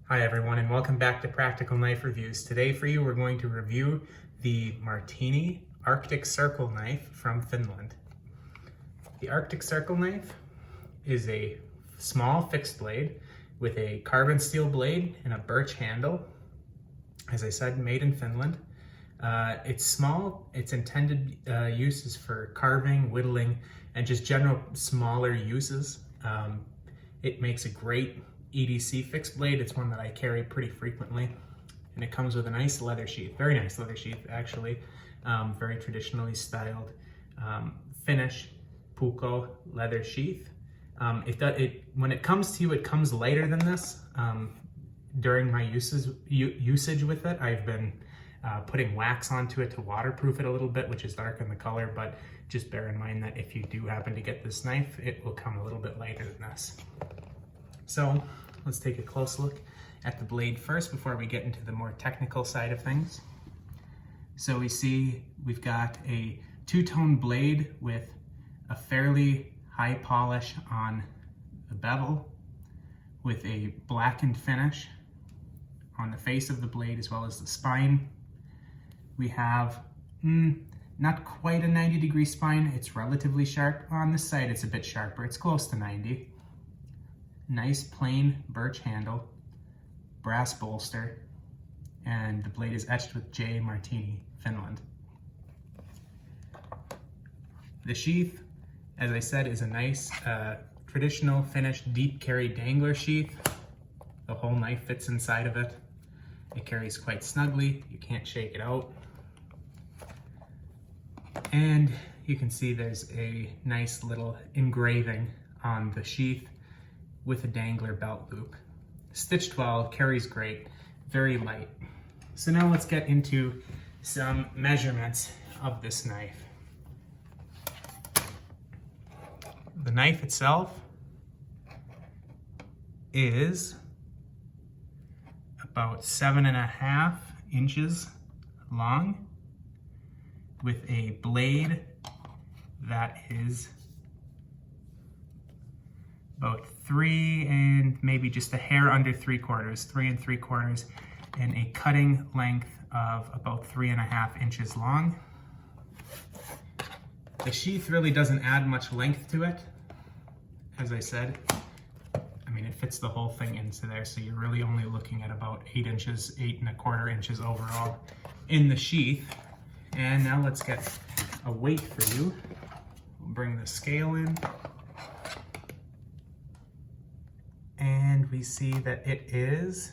Hi everyone, and welcome back to Practical Knife Reviews. Today for you we're going to review the Marttiini Arctic Circle knife from Finland. The Arctic Circle knife is a small fixed blade with a carbon steel blade and a birch handle. As I said, made in Finland. It's small. Its intended use is for carving, whittling, and just general smaller uses. It makes a great EDC fixed blade. It's one that I carry pretty frequently, and it comes with a nice leather sheath, very nice leather sheath actually, very traditionally styled Finnish puukko leather sheath. When it comes to you, it comes lighter than this. During my usage with it, I've been putting wax onto it to waterproof it a little bit, which is darken the color, but just bear in mind that if you do happen to get this knife, it will come a little bit lighter than this. So let's take a close look at the blade first before we get into the more technical side of things. So we see we've got a two-tone blade with a fairly high polish on the bevel with a blackened finish on the face of the blade as well as the spine. We have not quite a 90-degree spine. It's relatively sharp. On this side it's a bit sharper. It's close to 90. Nice plain birch handle, brass bolster, and the blade is etched with J. Marttiini, Finland. The sheath, as I said, is a nice traditional Finnish deep carry dangler sheath. The whole knife fits inside of it. It carries quite snugly. You can't shake it out. And you can see there's a nice little engraving on the sheath with a dangler belt loop. Stitched well, carries great, very light. So now let's get into some measurements of this knife. The knife itself is about 7.5 inches long with a blade that is about 3 and maybe just a hair under 3/4, 3 3/4, and a cutting length of about 3.5 inches long. The sheath really doesn't add much length to it. As I said, I mean, it fits the whole thing into there, so you're really only looking at about 8 inches, 8.25 inches overall in the sheath. And now let's get a weight for you. We'll bring the scale in. And we see that it is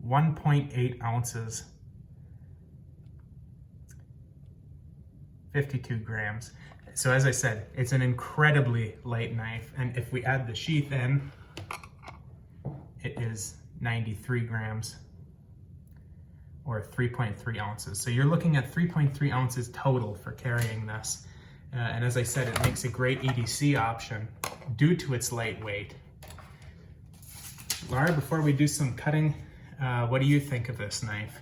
1.8 ounces, 52 grams. So as I said, it's an incredibly light knife. And if we add the sheath in, it is 93 grams or 3.3 ounces. So you're looking at 3.3 ounces total for carrying this. And as I said, it makes a great EDC option due to its light weight. Laura, before we do some cutting, what do you think of this knife?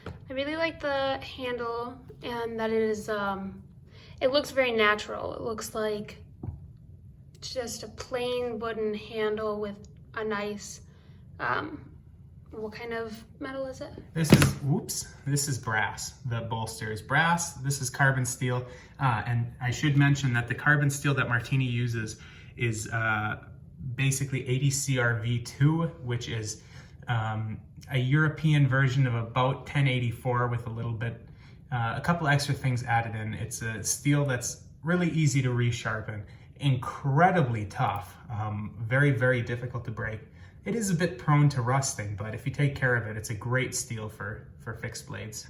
I really like the handle and that it is, it looks very natural. It looks like just a plain wooden handle with a nice, what kind of metal is it? This is brass. The bolster is brass. This is carbon steel. And I should mention that the carbon steel that Marttiini uses is basically 80 CRV2, which is a European version of about 1084 with a little bit, a couple extra things added in. It's a steel that's really easy to resharpen, incredibly tough, very, very difficult to break. It is a bit prone to rusting, but if you take care of it, it's a great steel for fixed blades.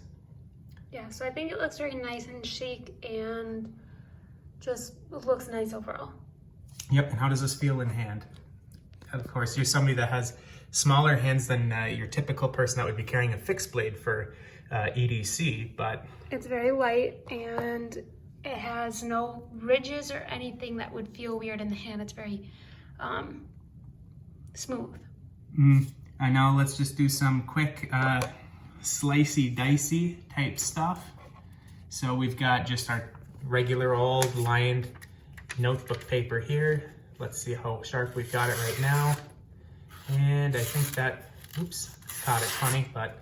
Yeah, so I think it looks very nice and chic and just looks nice overall. Yep, and how does this feel in hand? Of course, you're somebody that has smaller hands than your typical person that would be carrying a fixed blade for EDC, but... It's very light and it has no ridges or anything that would feel weird in the hand. It's very smooth. I know, let's just do some quick slicey dicey type stuff. So we've got just our regular old lined notebook paper here. Let's see how sharp we've got it right now. And I think that, oops, caught it funny, but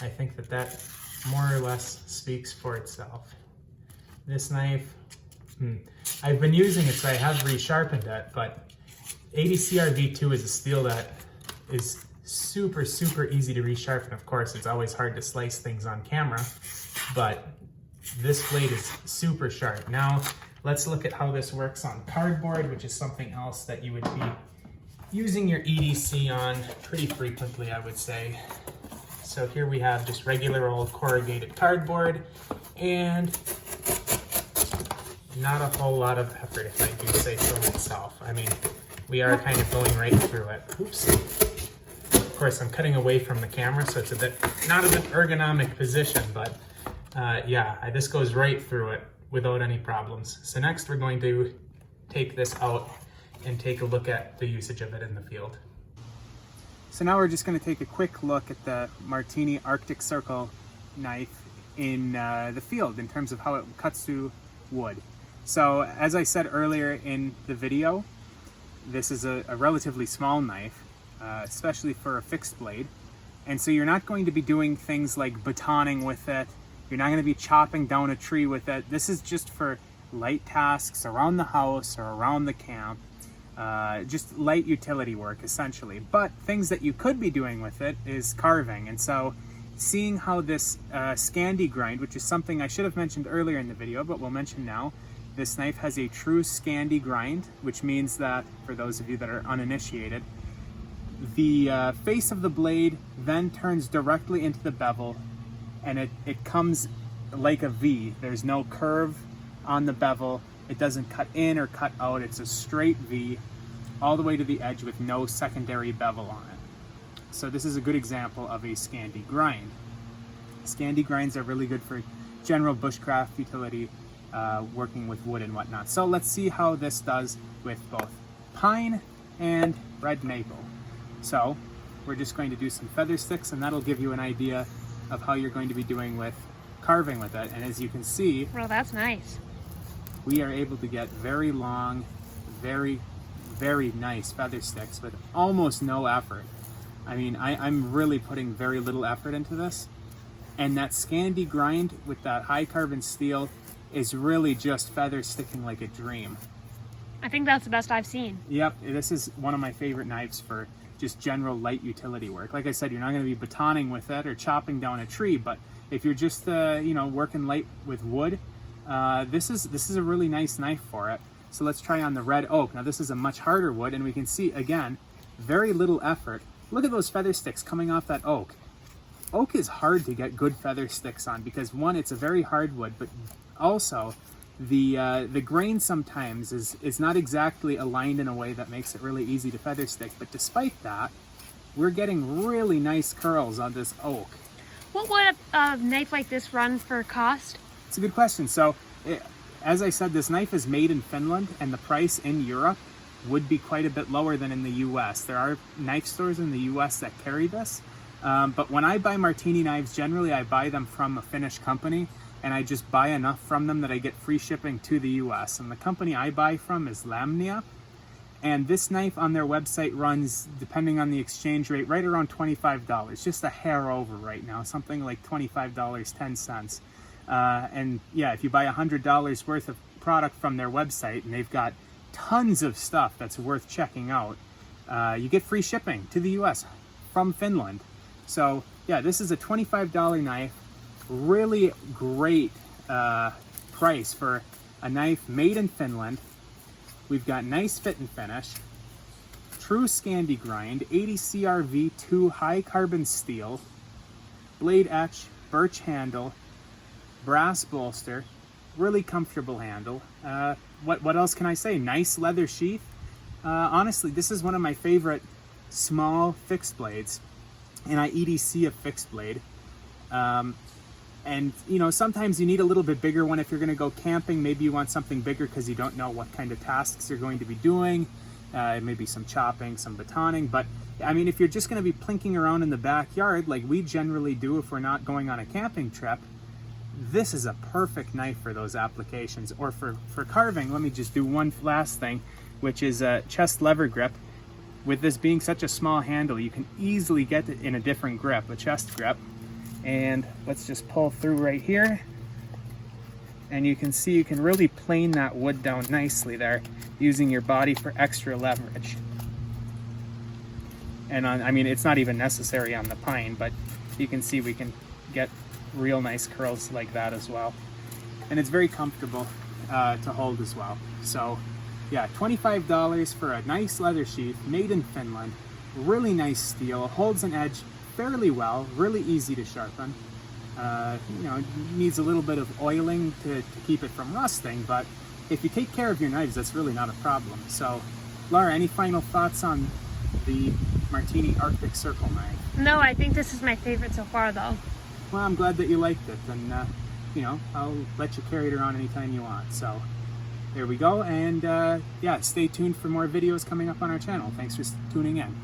I think that that more or less speaks for itself. This knife, I've been using it, so I have resharpened it, but ADCR V2 is a steel that is super, super easy to resharpen. Of course, it's always hard to slice things on camera, but this blade is super sharp. Now, let's look at how this works on cardboard, which is something else that you would be using your EDC on pretty frequently, I would say. So here we have just regular old corrugated cardboard, and not a whole lot of effort, if I do say so myself. I mean, we are kind of going right through it. Oops. Of course, I'm cutting away from the camera, so it's a bit, not an ergonomic position, but yeah, this goes right through it without any problems. So next we're going to take this out and take a look at the usage of it in the field. So now we're just going to take a quick look at the Marttiini Arctic Circle knife in the field in terms of how it cuts through wood. So as I said earlier in the video, this is a relatively small knife, especially for a fixed blade. And so you're not going to be doing things like batoning with it. You're not going to be chopping down a tree with it. This is just for light tasks around the house or around the camp. Just light utility work, essentially. But things that you could be doing with it is carving. And so seeing how this Scandi grind, which is something I should have mentioned earlier in the video, but we'll mention now, this knife has a true Scandi grind, which means that, for those of you that are uninitiated, the face of the blade then turns directly into the bevel, and it comes like a V. There's no curve on the bevel. It doesn't cut in or cut out. It's a straight V all the way to the edge with no secondary bevel on it. So this is a good example of a Scandi grind. Scandi grinds are really good for general bushcraft utility, working with wood and whatnot. So let's see how this does with both pine and red maple. So we're just going to do some feather sticks, and that'll give you an idea of how you're going to be doing with carving with it. And as you can see, well, that's nice. We are able to get very long, very, very nice feather sticks with almost no effort. I mean, I'm really putting very little effort into this. And that Scandi grind with that high carbon steel is really just feather sticking like a dream. I think that's the best I've seen. Yep, this is one of my favorite knives for just general light utility work. Like I said, you're not going to be batoning with it or chopping down a tree, but if you're just working light with wood, this is a really nice knife for it. So let's try on the red oak. Now this is a much harder wood, and we can see again very little effort. Look at those feather sticks coming off that oak. Oak is hard to get good feather sticks on because, one, it's a very hard wood, but also the grain sometimes is not exactly aligned in a way that makes it really easy to feather stick. But despite that, we're getting really nice curls on this oak. What would a knife like this run for cost? It's a good question. So as I said, this knife is made in Finland, and the price in Europe would be quite a bit lower than in the US. There are knife stores in the US that carry this, but when I buy Marttiini knives, generally I buy them from a Finnish company, and I just buy enough from them that I get free shipping to the US. And the company I buy from is Lamnia, and this knife on their website runs, depending on the exchange rate, right around $25, just a hair over right now, something like $25.10. And yeah, if you buy $100 worth of product from their website, and they've got tons of stuff that's worth checking out, you get free shipping to the US from Finland. So yeah, this is a $25 knife. Really great price for a knife made in Finland. We've got nice fit and finish, true Scandi grind, 80 CRV2 high carbon steel, blade etch, birch handle, brass bolster, really comfortable handle. What else can I say? Nice leather sheath. Honestly, this is one of my favorite small fixed blades, and I EDC a fixed blade. And you know, sometimes you need a little bit bigger one if you're going to go camping. Maybe you want something bigger because you don't know what kind of tasks you're going to be doing. Maybe some chopping, some batoning. But I mean, if you're just going to be plinking around in the backyard like we generally do if we're not going on a camping trip, this is a perfect knife for those applications. Or for carving, let me just do one last thing, which is a chest lever grip. with this being such a small handle, you can easily get it in a different grip, a chest grip. And let's just pull through right here. And you can see you can really plane that wood down nicely there, using your body for extra leverage. And I mean, it's not even necessary on the pine, but you can see we can get real nice curls like that as well. And it's very comfortable to hold as well. So yeah, $25 for a nice leather sheath, made in Finland. Really nice steel, holds an edge fairly well, really easy to sharpen. You know, needs a little bit of oiling to keep it from rusting, but if you take care of your knives, that's really not a problem. So, Laura, any final thoughts on the Marttiini Arctic Circle knife? No, I think this is my favorite so far, though. Well, I'm glad that you liked it, and you know, I'll let you carry it around anytime you want. So, there we go, and yeah, stay tuned for more videos coming up on our channel. Thanks for tuning in.